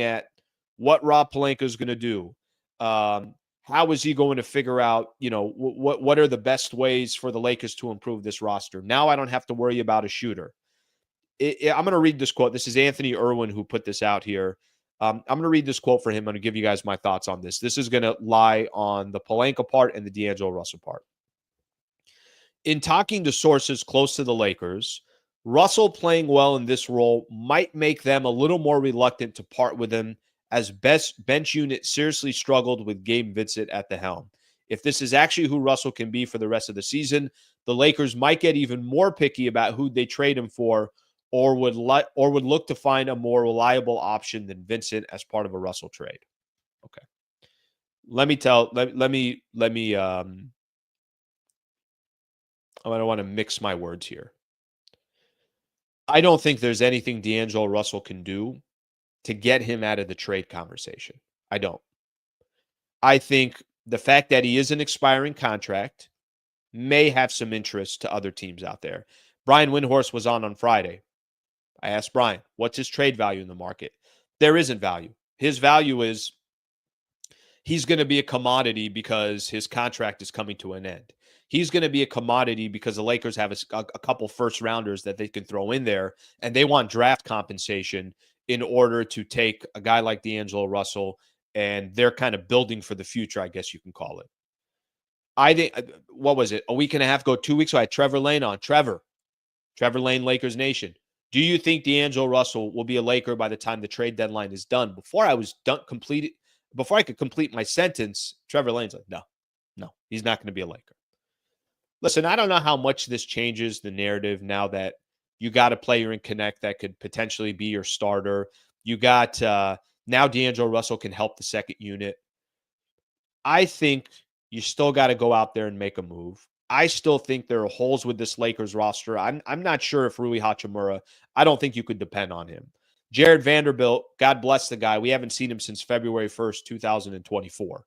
at what Rob Pelinka is going to do. How is he going to figure out, what are the best ways for the Lakers to improve this roster? Now I don't have to worry about a shooter. I'm going to read this quote. This is Anthony Irwin who put this out here. I'm going to read this quote for him. I'm going to give you guys my thoughts on this. This is going to lie on the Pelinka part and the D'Angelo Russell part. In talking to sources close to the Lakers, Russell playing well in this role might make them a little more reluctant to part with him, as best bench unit seriously struggled with Gabe Vincent at the helm. If this is actually who Russell can be for the rest of the season, the Lakers might get even more picky about who they trade him for, or would look to find a more reliable option than Vincent as part of a Russell trade. Okay. Let me I don't want to mix my words here. I don't think there's anything D'Angelo Russell can do to get him out of the trade conversation. I don't. I think the fact that he is an expiring contract may have some interest to other teams out there. Brian Windhorst was on Friday. I asked Brian, what's his trade value in the market? There isn't value. His value is he's going to be a commodity because his contract is coming to an end. He's going to be a commodity because the Lakers have a couple first rounders that they can throw in there, and they want draft compensation in order to take a guy like D'Angelo Russell, and they're kind of building for the future, I guess you can call it. I think, what was it, a week and a half ago, 2 weeks ago, I had Trevor Lane on. Trevor Lane, Lakers Nation. Do you think D'Angelo Russell will be a Laker by the time the trade deadline is done? Before I could complete my sentence, Trevor Lane's like, no, he's not going to be a Laker. Listen, I don't know how much this changes the narrative now that you got a player in Connect that could potentially be your starter. You got now D'Angelo Russell can help the second unit. I think you still got to go out there and make a move. I still think there are holes with this Lakers roster. I'm not sure if Rui Hachimura, I don't think you could depend on him. Jared Vanderbilt, God bless the guy. We haven't seen him since February 1st, 2024,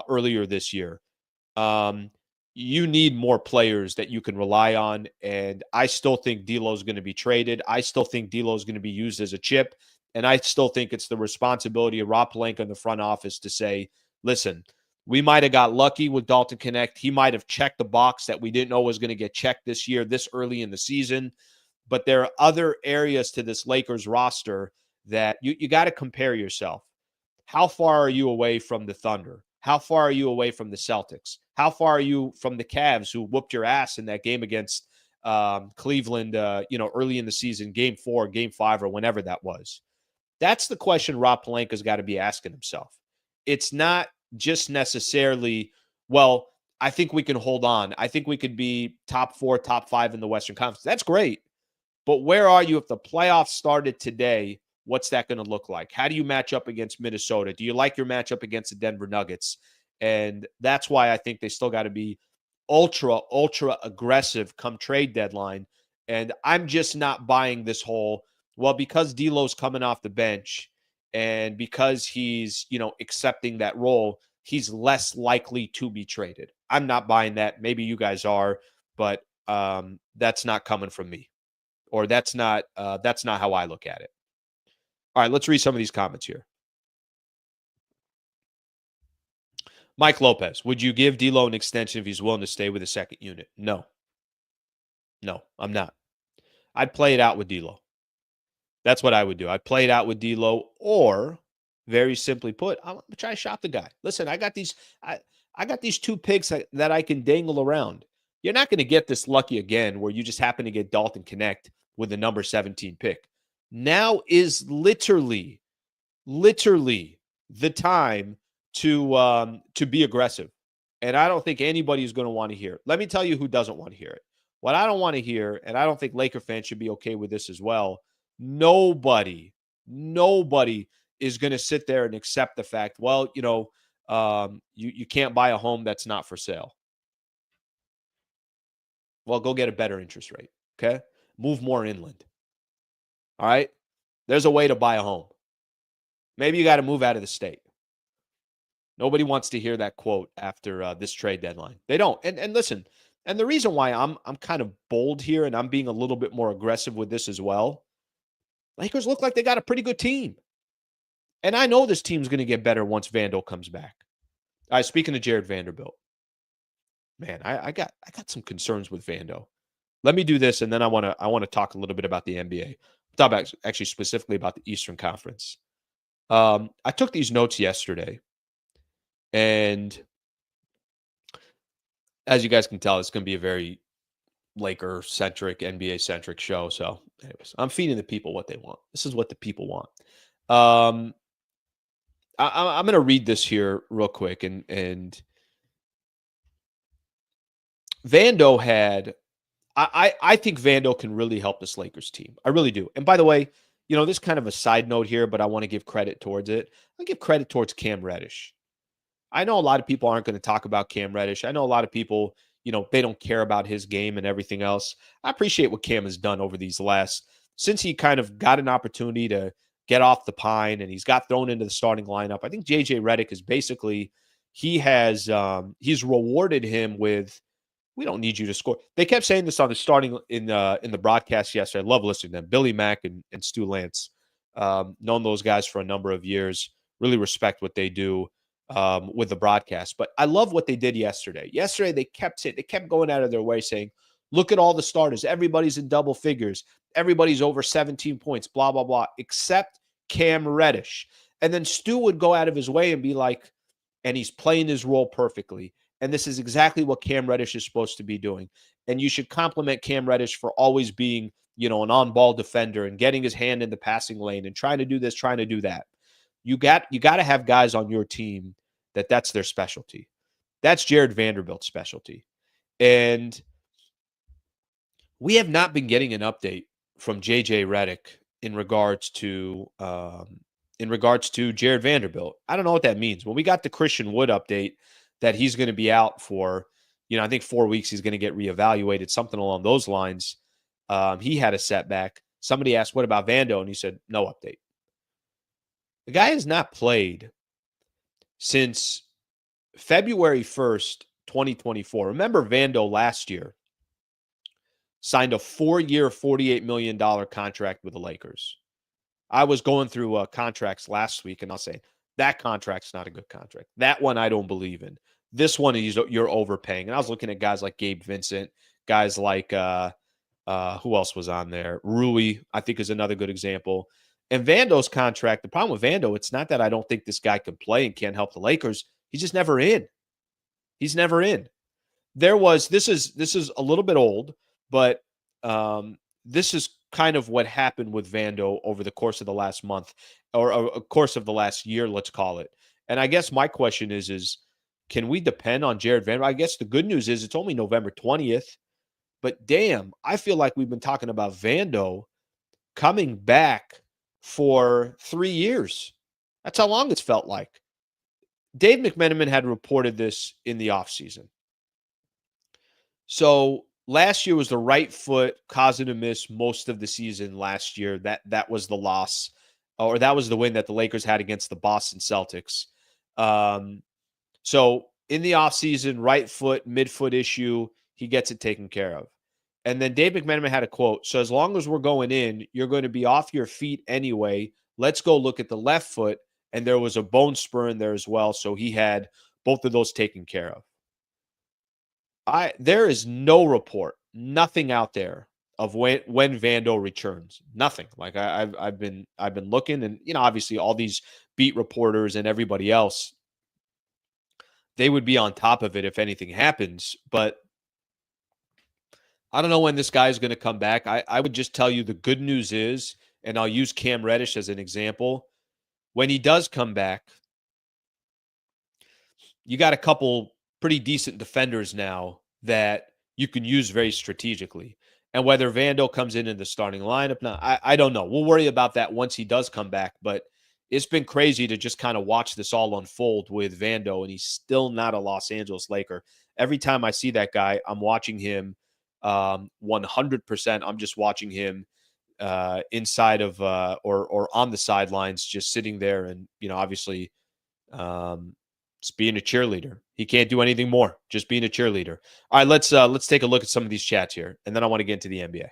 earlier this year. You need more players that you can rely on, and I still think D'Lo's going to be traded. I still think D'Lo's going to be used as a chip, and I still think it's the responsibility of Rob Pelinka in the front office to say, listen, we might have got lucky with Dalton Connect. He might have checked the box that we didn't know was going to get checked this year, this early in the season, but there are other areas to this Lakers roster that you got to compare yourself. How far are you away from the Thunder? How far are you away from the Celtics? How far are you from the Cavs, who whooped your ass in that game against Cleveland, early in the season, game 4, game 5, or whenever that was? That's the question Rob Pelinka's got to be asking himself. It's not just necessarily, well, I think we can hold on. I think we could be top 4, top 5 in the Western Conference. That's great. But where are you if the playoffs started today? What's that going to look like? How do you match up against Minnesota? Do you like your matchup against the Denver Nuggets? And that's why I think they still got to be ultra aggressive come trade deadline. And I'm just not buying this whole, well, because D'Lo's coming off the bench and because he's, accepting that role, he's less likely to be traded. I'm not buying that. Maybe you guys are, but that's not coming from me. Or that's not how I look at it. All right, let's read some of these comments here. Mike Lopez, would you give D'Lo an extension if he's willing to stay with the second unit? No, I'm not. I'd play it out with D'Lo. That's what I would do. I'd play it out with D'Lo, or very simply put, I'm gonna try to shop the guy. Listen, I got these 2 picks that I can dangle around. You're not going to get this lucky again where you just happen to get Dalton Connect with the number 17 pick. Now is literally the time to be aggressive. And I don't think anybody is going to want to hear it. Let me tell you who doesn't want to hear it. What I don't want to hear, and I don't think Laker fans should be okay with this as well, nobody is going to sit there and accept the fact, well, you can't buy a home that's not for sale. Well, go get a better interest rate, okay? Move more inland. All right? There's a way to buy a home. Maybe you got to move out of the state. Nobody wants to hear that quote after this trade deadline. They don't. And listen, and the reason why I'm kind of bold here and I'm being a little bit more aggressive with this as well, Lakers look like they got a pretty good team. And I know this team's going to get better once Vando comes back. All right, speaking of Jared Vanderbilt, man, I got some concerns with Vando. Let me do this, and then I want to talk a little bit about the NBA. Talk about actually specifically about the Eastern Conference. I took these notes yesterday, and as you guys can tell, it's going to be a very Laker centric, NBA centric show. So, anyways, I'm feeding the people what they want. This is what the people want. I'm going to read this here real quick, and Vando had. I think Vando can really help this Lakers team. I really do. And by the way, this is kind of a side note here, but I want to give credit towards it. I give credit towards Cam Reddish. I know a lot of people aren't going to talk about Cam Reddish. I know a lot of people, they don't care about his game and everything else. I appreciate what Cam has done over these since he kind of got an opportunity to get off the pine and he's got thrown into the starting lineup. I think JJ Redick is basically, he's rewarded him with, we don't need you to score. They kept saying this on the starting in the broadcast yesterday. I love listening to them. Billy Mack and Stu Lance. Known those guys for a number of years. Really respect what they do with the broadcast. But I love what they did yesterday. Yesterday, they kept going out of their way saying, look at all the starters. Everybody's in double figures. Everybody's over 17 points, blah, blah, blah, except Cam Reddish. And then Stu would go out of his way and be like, and he's playing his role perfectly. And this is exactly what Cam Reddish is supposed to be doing. And you should compliment Cam Reddish for always being, an on-ball defender and getting his hand in the passing lane and trying to do this, trying to do that. You got to have guys on your team that's their specialty. That's Jared Vanderbilt's specialty. And we have not been getting an update from JJ Redick in regards to Jared Vanderbilt. I don't know what that means. When we got the Christian Wood update that he's going to be out for, I think 4 weeks, he's going to get reevaluated, something along those lines. He had a setback. Somebody asked, what about Vando? And he said, no update. The guy has not played since February 1st, 2024. Remember, Vando last year signed a 4-year, $48 million contract with the Lakers. I was going through contracts last week, and I'll say, that contract's not a good contract. That one I don't believe in. This one, you're overpaying. And I was looking at guys like Gabe Vincent, guys like, who else was on there? Rui, I think, is another good example. And Vando's contract, the problem with Vando, it's not that I don't think this guy can play and can't help the Lakers. He's just never in. He's never in. This is a little bit old, but this is kind of what happened with Vando over the course of the last month or a course of the last year, let's call it. And I guess my question is can we depend on Jared Vanderbilt? I guess the good news is it's only November 20th, but damn, I feel like we've been talking about Vando coming back for 3 years. That's how long it's felt like. Dave McMenamin had reported this in the offseason. So last year was the right foot causing a miss most of the season last year. That was the loss, or that was the win that the Lakers had against the Boston Celtics. So in the offseason, right foot, midfoot issue, he gets it taken care of. And then Dave McMenamin had a quote. So as long as we're going in, you're going to be off your feet anyway. Let's go look at the left foot. And there was a bone spur in there as well. So he had both of those taken care of. There is no report, nothing out there of when Vando returns. Nothing. Like I've been looking, and obviously all these beat reporters and everybody else, they would be on top of it if anything happens. But I don't know when this guy is going to come back. I would just tell you the good news is, and I'll use Cam Reddish as an example. When he does come back, you got a couple pretty decent defenders now that you can use very strategically. And whether Vando comes in the starting lineup, now, I don't know. We'll worry about that once he does come back. But it's been crazy to just kind of watch this all unfold with Vando, and he's still not a Los Angeles Laker. Every time I see that guy, I'm watching him 100%. I'm just watching him inside of or on the sidelines, just sitting there and, obviously just being a cheerleader. He can't do anything more, just being a cheerleader. All right, let's take a look at some of these chats here, and then I want to get into the NBA.